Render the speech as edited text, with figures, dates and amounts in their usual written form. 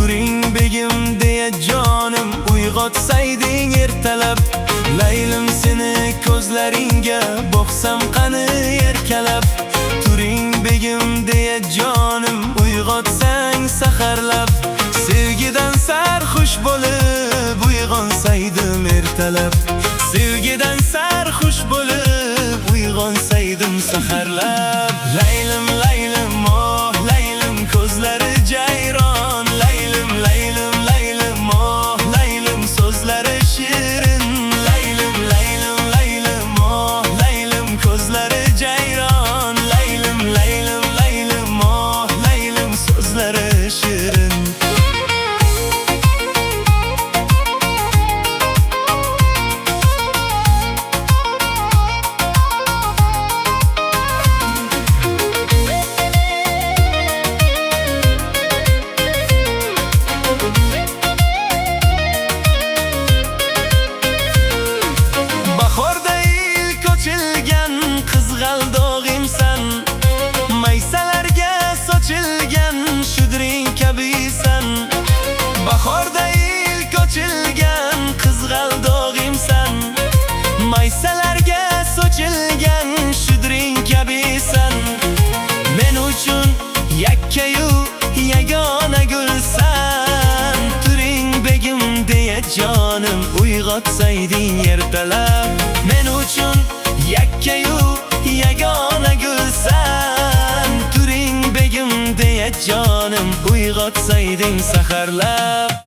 turing begim deya jonim uyg'otsayding ertalab. Laylim seni ko'zlaringga boqsam qani erkalab. Turing begim deya jonim uyg'otsang saharlab. Sevgidan sarxush bo'lib uyg'onsaydim ertalab. Sevgidan sarxush bo'lib uyg'onsaydim saharlab. Laylim laylim oh laylim ko'zlari jayron. Laylim laylim laylim oh laylim so'zlari shirin. Laylim laylim laylim oh laylim ko'zlari jayron. Laylim laylim laylim oh laylim so'zlari shirin. Bahorda ilk ochilgan qizg'aldog'imsan. Maysalarga sochilgan shudring kabisan. Bahorda ilk ochilgan qizg'aldog'imsan. Maysalarga sochilgan shudring kabisan. Men uchun yakkayu yagona gulsan. Turing begim deya jonim uyg'otsayding ertalab. Men uchun yakkayu yagona gulsan. Turing begim deya jonim uyg'otsayding saharlab.